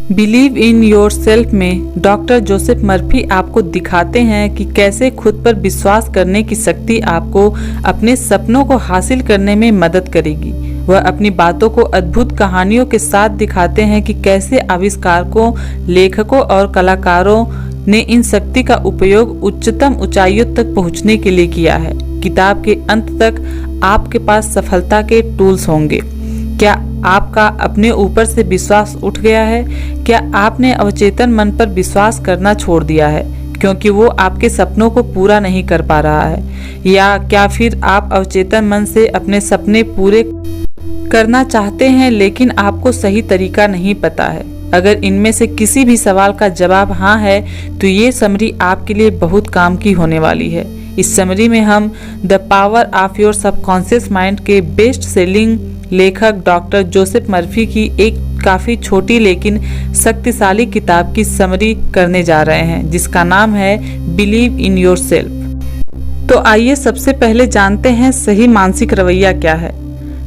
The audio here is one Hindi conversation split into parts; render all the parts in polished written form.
बिलीव इन योर सेल्फ में डॉक्टर जोसेफ मर्फी आपको दिखाते हैं कि कैसे खुद पर विश्वास करने की शक्ति आपको अपने सपनों को हासिल करने में मदद करेगी। वह अपनी बातों को अद्भुत कहानियों के साथ दिखाते हैं कि कैसे आविष्कारकों, लेखकों और कलाकारों ने इन शक्ति का उपयोग उच्चतम ऊंचाइयों तक पहुंचने के लिए किया है। किताब के अंत तक आपके पास सफलता के टूल्स होंगे। क्या आपका अपने ऊपर से विश्वास उठ गया है? क्या आपने अवचेतन मन पर विश्वास करना छोड़ दिया है क्योंकि वो आपके सपनों को पूरा नहीं कर पा रहा है? या क्या फिर आप अवचेतन मन से अपने सपने पूरे करना चाहते हैं लेकिन आपको सही तरीका नहीं पता है? अगर इनमें से किसी भी सवाल का जवाब हाँ है तो ये समरी आपके लिए बहुत काम की होने वाली है। इस समरी में हम the power of your subconscious mind के बेस्ट सेलिंग लेखक डॉक्टर जोसेफ मर्फी की एक काफ़ी छोटी लेकिन शक्तिशाली किताब की समरी करने जा रहे हैं जिसका नाम है बिलीव इन योर सेल्फ। तो आइए सबसे पहले जानते हैं सही मानसिक रवैया क्या है।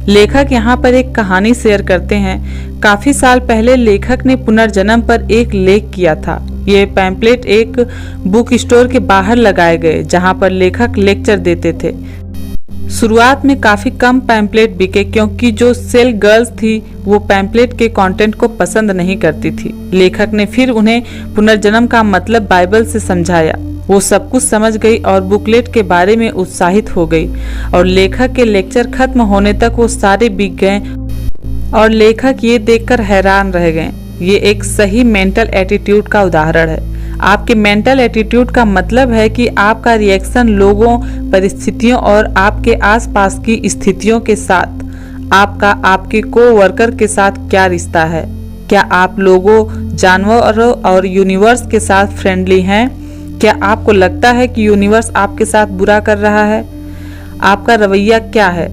लेखक यहाँ पर एक कहानी शेयर करते हैं। काफ़ी साल पहले लेखक ने पुनर्जन्म पर एक लेख किया था। ये पैम्पलेट एक बुक स्टोर के बाहर लगाए गए जहाँ पर लेखक लेक्चर देते थे। शुरुआत में काफ़ी कम पैम्पलेट बिके क्योंकि जो सेल गर्ल्स थी वो पैम्पलेट के कंटेंट को पसंद नहीं करती थी। लेखक ने फिर उन्हें पुनर्जन्म का मतलब बाइबल से समझाया। वो सब कुछ समझ गई और बुकलेट के बारे में उत्साहित हो गई और लेखक के लेक्चर खत्म होने तक वो सारे बिक गए और लेखक ये देखकर हैरान रह गए। ये एक सही मेंटल एटीट्यूड का उदाहरण है। आपके मेंटल एटीट्यूड का मतलब है कि आपका रिएक्शन लोगों, परिस्थितियों और आपके आसपास की स्थितियों के साथ आपका आपके कोवर्कर के साथ क्या रिश्ता है। क्या आप लोगों, जानवरों और यूनिवर्स के साथ फ्रेंडली हैं? क्या आपको लगता है कि यूनिवर्स आपके साथ बुरा कर रहा है? आपका रवैया क्या है?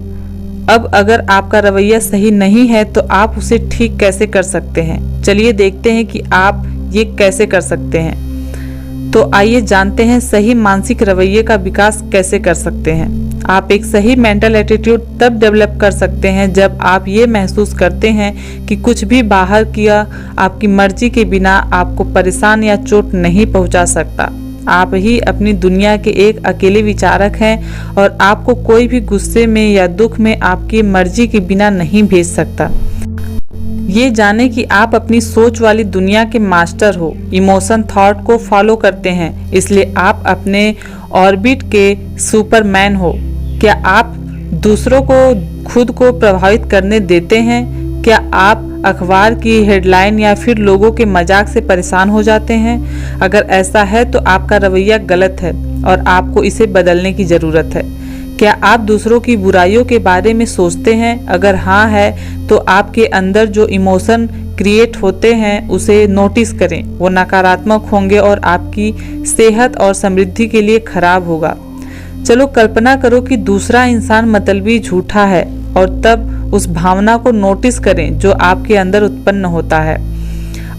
अब अगर आपका रवैया सही नहीं है तो आप उसे ठीक कैसे कर सकते हैं? चलिए देखते हैं कि आप ये कैसे कर सकते हैं। तो आइए जानते हैं सही मानसिक रवैये का विकास कैसे कर सकते हैं। आप एक सही मेंटल एटीट्यूड तब डेवलप कर सकते हैं जब आप ये महसूस करते हैं कि कुछ भी बाहर किया आपकी मर्जी के बिना आपको परेशान या चोट नहीं पहुंचा सकता। आप ही अपनी दुनिया के एक अकेले विचारक हैं और आपको कोई भी गुस्से में या दुख में आपकी मर्जी के बिना नहीं भेज सकता। ये जाने कि आप अपनी सोच वाली दुनिया के मास्टर हो, इमोशन थॉट को फॉलो करते हैं, इसलिए आप अपने ऑर्बिट के सुपरमैन हो। क्या आप दूसरों को खुद को प्रभावित करने देते हैं? क्या आप अखबार की हेडलाइन या फिर लोगों के मजाक से परेशान हो जाते हैं? अगर ऐसा है तो आपका रवैया गलत है और आपको इसे बदलने की ज़रूरत है। क्या आप दूसरों की बुराइयों के बारे में सोचते हैं? अगर हाँ है तो आपके अंदर जो इमोशन क्रिएट होते हैं उसे नोटिस करें। वो नकारात्मक होंगे और आपकी सेहत और समृद्धि के लिए खराब होगा। चलो कल्पना करो कि दूसरा इंसान मतलबी झूठा है और तब उस भावना को नोटिस करें जो आपके अंदर उत्पन्न होता है।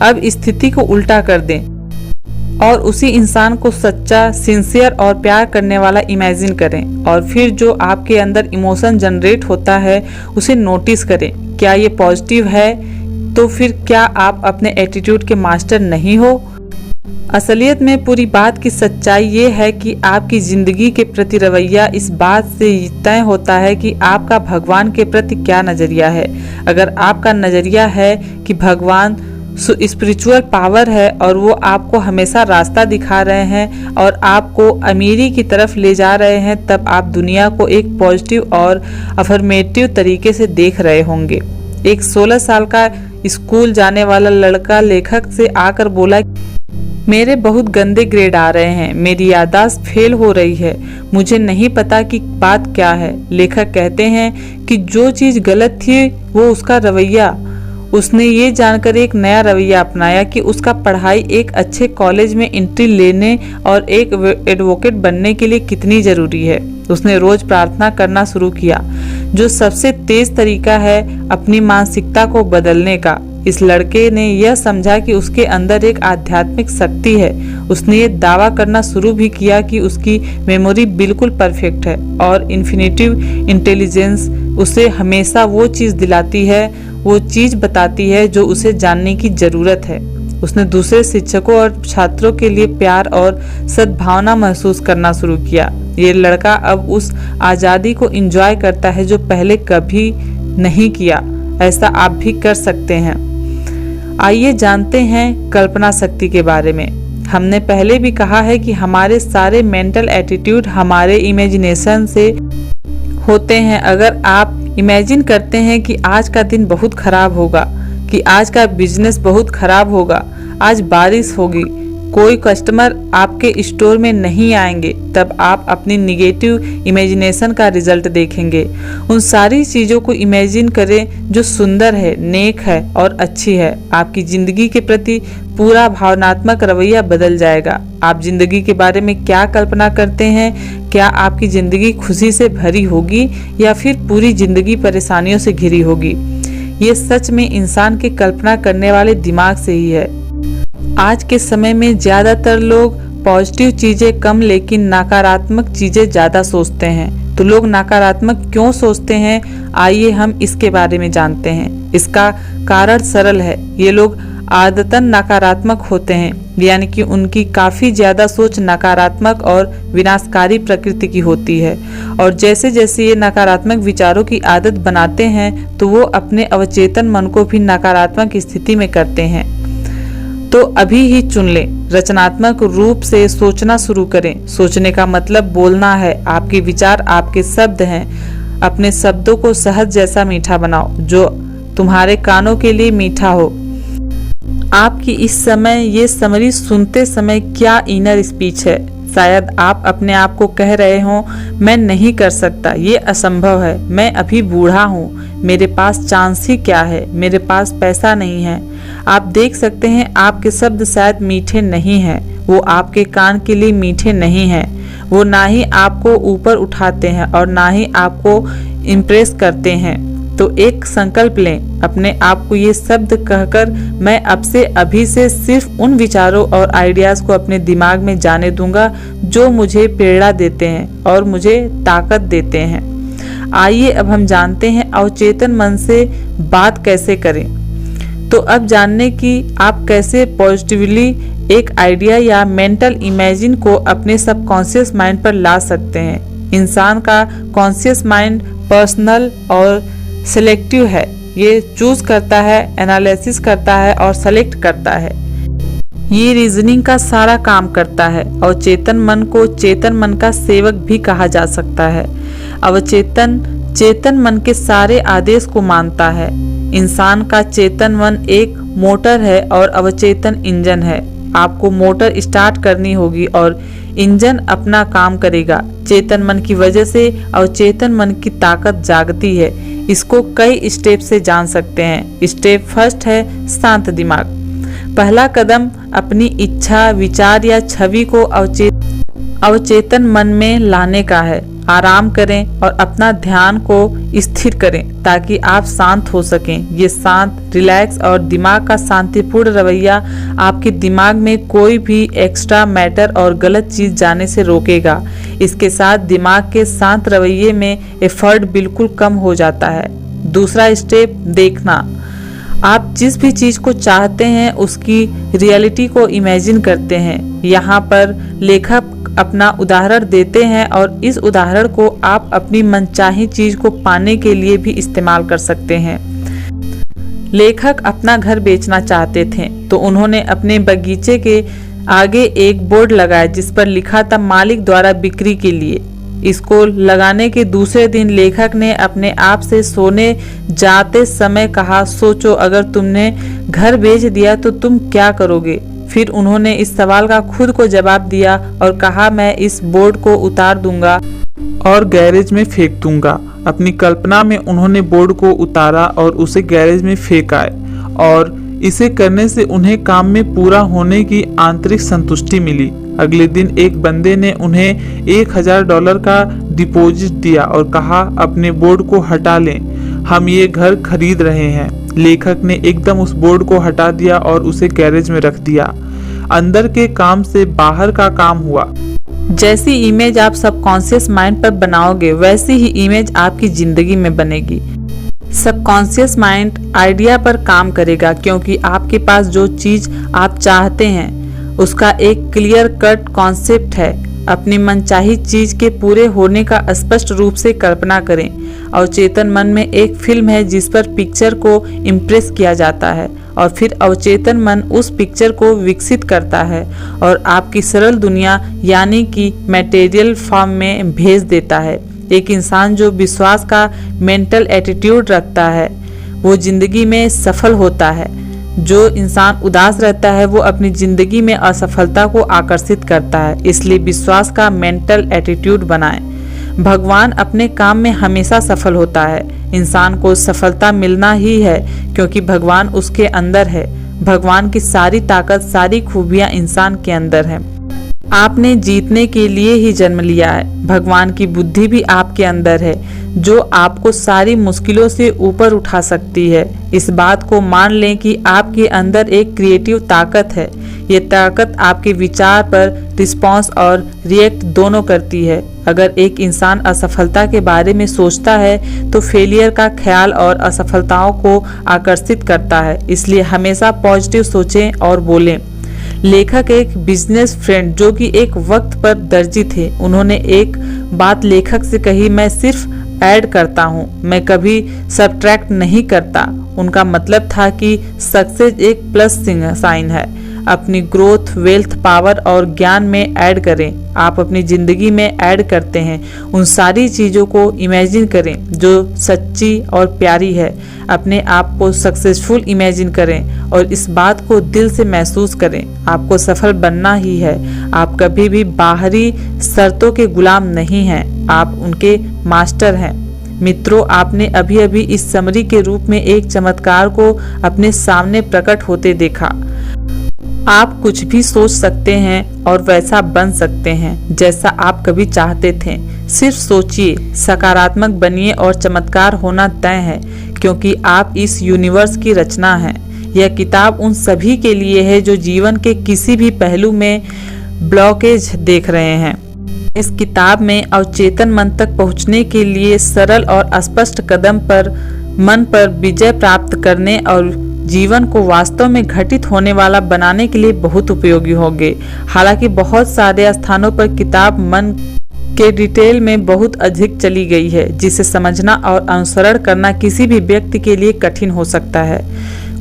अब स्थिति को उल्टा कर दें और उसी इंसान को सच्चा, सिंसियर और प्यार करने वाला इमेजिन करें और फिर जो आपके अंदर इमोशन जनरेट होता है उसे नोटिस करें। क्या ये पॉजिटिव है? तो फिर क्या आप अपने एटीट्यूड के मास्टर नहीं हो? असलियत में पूरी बात की सच्चाई ये है कि आपकी ज़िंदगी के प्रति रवैया इस बात से तय होता है कि आपका भगवान के प्रति क्या नज़रिया है। अगर आपका नज़रिया है कि भगवान स्पिरिचुअल पावर है और वो आपको हमेशा रास्ता दिखा रहे हैं और आपको अमीरी की तरफ ले जा रहे हैं, तब आप दुनिया को एक पॉजिटिव और अफर्मेटिव तरीके से देख रहे होंगे। एक 16 साल का स्कूल जाने वाला लड़का लेखक से आकर बोला, मेरे बहुत गंदे ग्रेड आ रहे हैं, मेरी याददाश्त फेल हो रही है, मुझे नहीं पता कि बात क्या है। लेखक कहते हैं कि जो चीज़ गलत थी वो उसका रवैया। उसने ये जानकर एक नया रवैया अपनाया कि उसका पढ़ाई एक अच्छे कॉलेज में एंट्री लेने और एक एडवोकेट बनने के लिए कितनी ज़रूरी है। उसने रोज़ प्रार्थना करना शुरू किया, जो सबसे तेज़ तरीका है अपनी मानसिकता को बदलने का। इस लड़के ने यह समझा कि उसके अंदर एक आध्यात्मिक शक्ति है। उसने ये दावा करना शुरू भी किया कि उसकी मेमोरी बिल्कुल परफेक्ट है और इन्फिनिटिव इंटेलिजेंस उसे हमेशा वो चीज़ दिलाती है, वो चीज़ बताती है जो उसे जानने की ज़रूरत है। उसने दूसरे शिक्षकों और छात्रों के लिए प्यार और सद्भावना महसूस करना शुरू किया। ये लड़का अब उस आज़ादी को एंजॉय करता है जो पहले कभी नहीं किया। ऐसा आप भी कर सकते हैं। आइए जानते हैं कल्पना शक्ति के बारे में। हमने पहले भी कहा है कि हमारे सारे मेंटल एटीट्यूड हमारे इमेजिनेशन से होते हैं। अगर आप इमेजिन करते हैं कि आज का दिन बहुत खराब होगा, कि आज का बिजनेस बहुत खराब होगा, आज बारिश होगी, कोई कस्टमर आपके स्टोर में नहीं आएंगे, तब आप अपनी निगेटिव इमेजिनेशन का रिजल्ट देखेंगे। उन सारी चीज़ों को इमेजिन करें जो सुंदर है, नेक है और अच्छी है। आपकी ज़िंदगी के प्रति पूरा भावनात्मक रवैया बदल जाएगा। आप जिंदगी के बारे में क्या कल्पना करते हैं? क्या आपकी ज़िंदगी खुशी से भरी होगी या फिर पूरी ज़िंदगी परेशानियों से घिरी होगी? ये सच में इंसान के कल्पना करने वाले दिमाग से ही है। आज के समय में ज़्यादातर लोग पॉजिटिव चीज़ें कम लेकिन नकारात्मक चीज़ें ज़्यादा सोचते हैं। तो लोग नकारात्मक क्यों सोचते हैं, आइए हम इसके बारे में जानते हैं। इसका कारण सरल है। ये लोग आदतन नकारात्मक होते हैं, यानी कि उनकी काफ़ी ज़्यादा सोच नकारात्मक और विनाशकारी प्रकृति की होती है। और जैसे जैसे ये नकारात्मक विचारों की आदत बनाते हैं तो वो अपने अवचेतन मन को भी नकारात्मक स्थिति में करते हैं। तो अभी ही चुन लें, रचनात्मक रूप से सोचना शुरू करें। सोचने का मतलब बोलना है। आपके विचार आपके शब्द हैं। अपने शब्दों को शहद जैसा मीठा बनाओ जो तुम्हारे कानों के लिए मीठा हो। आपकी इस समय ये समरी सुनते समय क्या इनर स्पीच है? शायद आप अपने आप को कह रहे हो, मैं नहीं कर सकता, ये असंभव है, मैं अभी बूढ़ा हूँ, मेरे पास चांस ही क्या है, मेरे पास पैसा नहीं है। आप देख सकते हैं आपके शब्द शायद मीठे नहीं हैं, वो आपके कान के लिए मीठे नहीं हैं। वो ना ही आपको ऊपर उठाते हैं और ना ही आपको इम्प्रेस करते हैं। तो एक संकल्प लें, अपने आप को ये शब्द कहकर, मैं अब से अभी से सिर्फ उन विचारों और आइडियाज़ को अपने दिमाग में जाने दूंगा जो मुझे प्रेरणा देते हैं और मुझे ताकत देते हैं। आइए अब हम जानते हैं अवचेतन मन से बात कैसे करें। तो अब जानने की आप कैसे पॉजिटिवली एक आइडिया या मेंटल इमेजिन को अपने सबकॉन्शियस माइंड पर ला सकते हैं। इंसान का कॉन्शियस माइंड पर्सनल और सिलेक्टिव है। ये चूज करता है, एनालिसिस करता है और सेलेक्ट करता है। ये रीजनिंग का सारा काम करता है। अवचेतन मन को चेतन मन का सेवक भी कहा जा सकता है। अवचेतन चेतन मन के सारे आदेश को मानता है। इंसान का चेतन मन एक मोटर है और अवचेतन इंजन है। आपको मोटर स्टार्ट करनी होगी और इंजन अपना काम करेगा। चेतन मन की वजह से अवचेतन मन की ताकत जागती है। इसको कई स्टेप से जान सकते हैं। स्टेप फर्स्ट है शांत दिमाग। पहला कदम अपनी इच्छा, विचार या छवि को अवचेतन मन में लाने का है। आराम करें और अपना ध्यान को स्थिर करें ताकि आप शांत हो सकें। ये शांत, रिलैक्स और दिमाग का शांतिपूर्ण रवैया आपके दिमाग में कोई भी एक्स्ट्रा मैटर और गलत चीज जाने से रोकेगा। इसके साथ दिमाग के शांत रवैये में एफर्ट बिल्कुल कम हो जाता है। दूसरा स्टेप देखना। आप जिस भी चीज को चाहते हैं उसकी रियलिटी को इमेजिन करते हैं। यहाँ पर लेखक अपना उदाहरण देते हैं और इस उदाहरण को आप अपनी मनचाही चीज को पाने के लिए भी इस्तेमाल कर सकते हैं। लेखक अपना घर बेचना चाहते थे तो उन्होंने अपने बगीचे के आगे एक बोर्ड लगाया जिस पर लिखा था मालिक द्वारा बिक्री के लिए। इसको लगाने के दूसरे दिन लेखक ने अपने आप से सोने जाते समय कहा, सोचो अगर तुमने घर बेच दिया तो तुम क्या करोगे। फिर उन्होंने इस सवाल का खुद को जवाब दिया और कहा, मैं इस बोर्ड को उतार दूंगा और गैरेज में फेंक दूंगा। अपनी कल्पना में उन्होंने बोर्ड को उतारा और उसे गैरेज में फेंका और इसे करने से उन्हें काम में पूरा होने की आंतरिक संतुष्टि मिली। अगले दिन एक बंदे ने उन्हें $1000 का डिपॉजिट दिया और कहा, अपने बोर्ड को हटा लें, हम ये घर खरीद रहे हैं। लेखक ने एकदम उस बोर्ड को हटा दिया और उसे गैरेज में रख दिया। अंदर के काम से बाहर का काम हुआ। जैसी इमेज आप सबकॉन्शियस माइंड पर बनाओगे वैसी ही इमेज आपकी जिंदगी में बनेगी। सबकॉन्शियस माइंड आइडिया पर काम करेगा, क्योंकि आपके पास जो चीज आप चाहते हैं उसका एक क्लियर कट कॉन्सेप्ट है। अपनी मनचाही चीज के पूरे होने का स्पष्ट रूप से कल्पना करें। अवचेतन मन में एक फिल्म है जिस पर पिक्चर को इम्प्रेस किया जाता है और फिर अवचेतन मन उस पिक्चर को विकसित करता है और आपकी सरल दुनिया यानी कि मटेरियल फॉर्म में भेज देता है। एक इंसान जो विश्वास का मेंटल एटीट्यूड रखता है वो जिंदगी में सफल होता है। जो इंसान उदास रहता है वो अपनी जिंदगी में असफलता को आकर्षित करता है। इसलिए विश्वास का मेंटल एटीट्यूड बनाएं। भगवान अपने काम में हमेशा सफल होता है। इंसान को सफलता मिलना ही है क्योंकि भगवान उसके अंदर है। भगवान की सारी ताकत, सारी खूबियां इंसान के अंदर है। आपने जीतने के लिए ही जन्म लिया है। भगवान की बुद्धि भी आपके अंदर है जो आपको सारी मुश्किलों से ऊपर उठा सकती है। इस बात को मान लें कि आपके अंदर एक क्रिएटिव ताकत है। ये ताकत आपके विचार पर रिस्पॉन्स और रिएक्ट दोनों करती है। अगर एक इंसान असफलता के बारे में सोचता है तो फेलियर का ख्याल और असफलताओं को आकर्षित करता है। इसलिए हमेशा पॉजिटिव सोचें और बोलें। लेखक एक बिजनेस फ्रेंड जो कि एक वक्त पर दर्जी थे, उन्होंने एक बात लेखक से कही, मैं सिर्फ ऐड करता हूँ, मैं कभी सबट्रैक्ट नहीं करता। उनका मतलब था कि सक्सेस एक प्लस साइन है। अपनी ग्रोथ, वेल्थ, पावर और ज्ञान में ऐड करें। आप अपनी जिंदगी में ऐड करते हैं। उन सारी चीज़ों को इमेजिन करें जो सच्ची और प्यारी है। अपने आप को सक्सेसफुल इमेजिन करें और इस बात को दिल से महसूस करें। आपको सफल बनना ही है। आप कभी भी बाहरी शर्तों के गुलाम नहीं हैं, आप उनके मास्टर हैं। मित्रों, आपने अभी अभी इस समरी के रूप में एक चमत्कार को अपने सामने प्रकट होते देखा। आप कुछ भी सोच सकते हैं और वैसा बन सकते हैं जैसा आप कभी चाहते थे। सिर्फ सोचिए, सकारात्मक बनिए और चमत्कार होना तय है, क्योंकि आप इस यूनिवर्स की रचना हैं। यह किताब उन सभी के लिए है जो जीवन के किसी भी पहलू में ब्लॉकेज देख रहे हैं। इस किताब में अवचेतन मन तक पहुंचने के लिए सरल और स्पष्ट कदम पर मन पर विजय प्राप्त करने और जीवन को वास्तव में घटित होने वाला बनाने के लिए बहुत उपयोगी होंगे। हालांकि बहुत सारे स्थानों पर किताब मन के डिटेल में बहुत अधिक चली गई है, जिसे समझना और अनुसरण करना किसी भी व्यक्ति के लिए कठिन हो सकता है।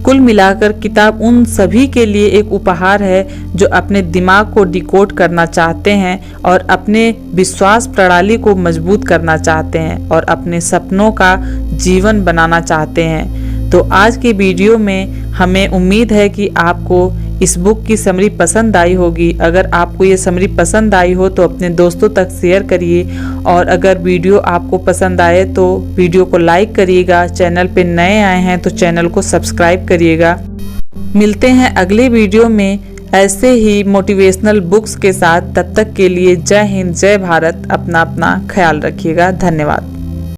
कुल मिलाकर किताब उन सभी के लिए एक उपहार है जो अपने दिमाग को डिकोड करना चाहते हैं और अपने विश्वास प्रणाली को मजबूत करना चाहते हैं और अपने सपनों का जीवन बनाना चाहते हैं। तो आज के वीडियो में हमें उम्मीद है कि आपको इस बुक की समरी पसंद आई होगी। अगर आपको ये समरी पसंद आई हो तो अपने दोस्तों तक शेयर करिए और अगर वीडियो आपको पसंद आए तो वीडियो को लाइक करिएगा। चैनल पे नए आए हैं तो चैनल को सब्सक्राइब करिएगा। मिलते हैं अगले वीडियो में ऐसे ही मोटिवेशनल बुक्स के साथ। तब तक के लिए जय हिंद, जय भारत। अपना ख्याल रखिएगा। धन्यवाद।